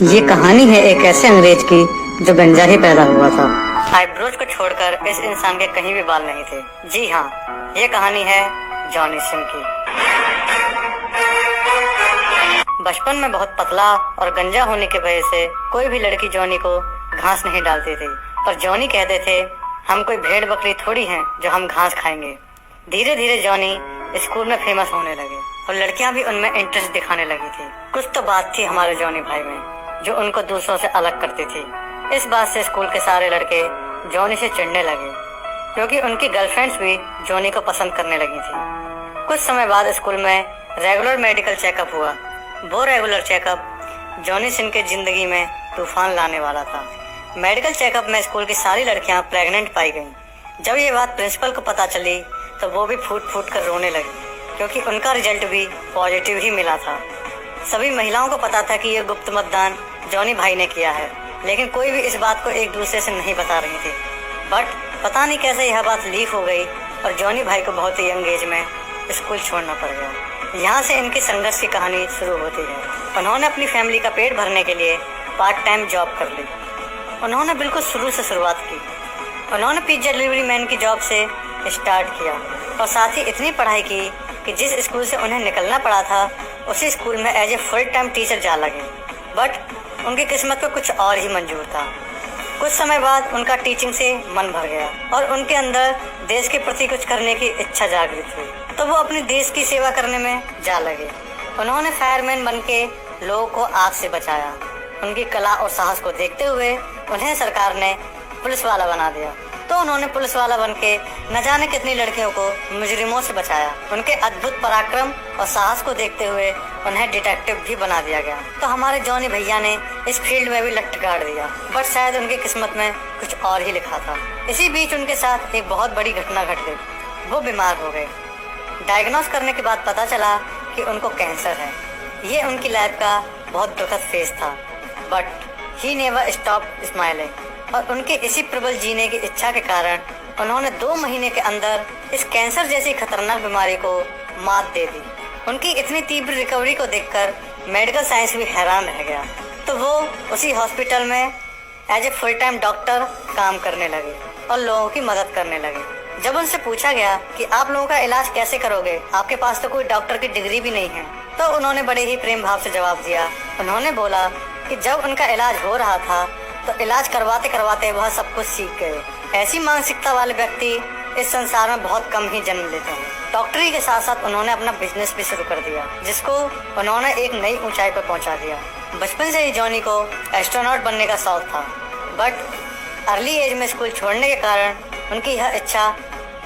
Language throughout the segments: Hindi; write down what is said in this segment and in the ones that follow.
ये कहानी है एक ऐसे अंग्रेज की जो गंजा ही पैदा हुआ था। आईब्रोज को छोड़कर इस इंसान के कहीं भी बाल नहीं थे। जी हाँ, ये कहानी है जॉनी सिन की। बचपन में बहुत पतला और गंजा होने की वजह से कोई भी लड़की जॉनी को घास नहीं डालती थी, पर जॉनी कहते थे हम कोई भेड़ बकरी थोड़ी हैं जो हम घास खाएंगे। धीरे धीरे जॉनी स्कूल में फेमस होने लगे और लड़कियां भी उनमें इंटरेस्ट दिखाने लगी थी। कुछ तो बात थी हमारे जॉनी भाई में जो उनको दूसरों से अलग करती थी। इस बात से स्कूल के सारे लड़के जॉनी से चिढ़ने लगे क्योंकि उनकी गर्लफ्रेंड्स भी जॉनी को पसंद करने लगी थी। कुछ समय बाद स्कूल में रेगुलर मेडिकल चेकअप हुआ। वो रेगुलर चेकअप जॉनी सिन के जिंदगी में तूफान लाने वाला था। मेडिकल चेकअप में स्कूल की सारी लड़कियां प्रेग्नेंट पाई गईं। जब ये बात प्रिंसिपल को पता चली तो वो भी फूट फूट कर रोने लगी क्योंकि उनका रिजल्ट भी पॉजिटिव ही मिला था। सभी महिलाओं को पता था कि ये गुप्त मतदान जॉनी भाई ने किया है, लेकिन कोई भी इस बात को एक दूसरे से नहीं बता रही थी। बट पता नहीं कैसे यह बात लीक हो गई और जॉनी भाई को बहुत ही यंग एज में स्कूल छोड़ना पड़ गया। यहाँ से इनकी संघर्ष की कहानी शुरू होती है। उन्होंने अपनी फैमिली का पेट भरने के लिए पार्ट टाइम जॉब कर ली। उन्होंने बिल्कुल शुरू से शुरुआत की। उन्होंने पिज्जा डिलीवरी मैन की जॉब से स्टार्ट किया और साथ ही इतनी पढ़ाई की कि जिस स्कूल से उन्हें निकलना पड़ा था उसी स्कूल में as a full time teacher जा लगे। बट उनकी किस्मत को कुछ और ही मंजूर था। कुछ समय बाद उनका टीचिंग से मन भर गया और उनके अंदर देश के प्रति कुछ करने की इच्छा जागृत हुई, तो वो अपने देश की सेवा करने में जा लगे। उन्होंने फायरमैन बन के लोगों को आग से बचाया। उनकी कला और साहस को देखते हुए उन्हें सरकार ने पुलिस वाला बना दिया, तो उन्होंने पुलिस वाला बनके न जाने कितनी लड़कियों को मुजरिमों से बचाया। उनके अद्भुत पराक्रम और साहस को देखते हुए उन्हें डिटेक्टिव भी बना दिया गया। तो हमारे जॉनी भैया ने इस फील्ड में भी लट गाड़ दिया, बट शायद उनकी किस्मत में कुछ और ही लिखा था। इसी बीच उनके साथ एक बहुत बड़ी घटना घट गई। वो बीमार हो गए। डायग्नोस करने के बाद पता चला कि उनको कैंसर है। ये उनकी लाइफ का बहुत दुखद फेज था, but he never stop smiling. और उनके इसी प्रबल जीने की इच्छा के कारण उन्होंने 2 महीने के अंदर इस कैंसर जैसी खतरनाक बीमारी को मात दे दी। उनकी इतनी तीव्र रिकवरी को देखकर मेडिकल साइंस भी हैरान रह गया, तो वो उसी हॉस्पिटल में as a full time doctor काम करने लगे और लोगों की मदद करने लगे। जब उनसे पूछा गया कि आप लोगों का इलाज कैसे करोगे, आपके पास तो कोई डॉक्टर की डिग्री भी नहीं है, तो उन्होंने बड़े ही प्रेम भाव से जवाब दिया। उन्होंने बोला कि जब उनका इलाज हो रहा था तो इलाज करवाते करवाते वह सब कुछ सीख गए। ऐसी मानसिकता वाले व्यक्ति इस संसार में बहुत कम ही जन्म लेते हैं। डॉक्टरी के साथ साथ उन्होंने अपना बिजनेस भी शुरू कर दिया, जिसको उन्होंने एक नई ऊंचाई पर पहुंचा दिया। बचपन से ही जॉनी को एस्ट्रोनॉट बनने का शौक था, बट अर्ली एज में स्कूल छोड़ने के कारण उनकी यह इच्छा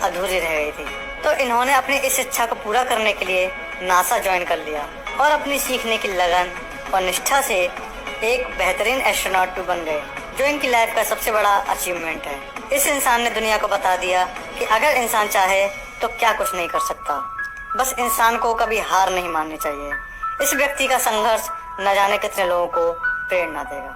अधूरी रह गई थी। तो इन्होंने अपनी इस इच्छा को पूरा करने के लिए नासा ज्वाइन कर लिया और अपनी सीखने की लगन और निष्ठा से एक बेहतरीन एस्ट्रोनॉट भी बन गए, जो इनकी लाइफ का सबसे बड़ा अचीवमेंट है। इस इंसान ने दुनिया को बता दिया कि अगर इंसान चाहे तो क्या कुछ नहीं कर सकता। बस इंसान को कभी हार नहीं माननी चाहिए। इस व्यक्ति का संघर्ष न जाने कितने लोगों को प्रेरणा देगा।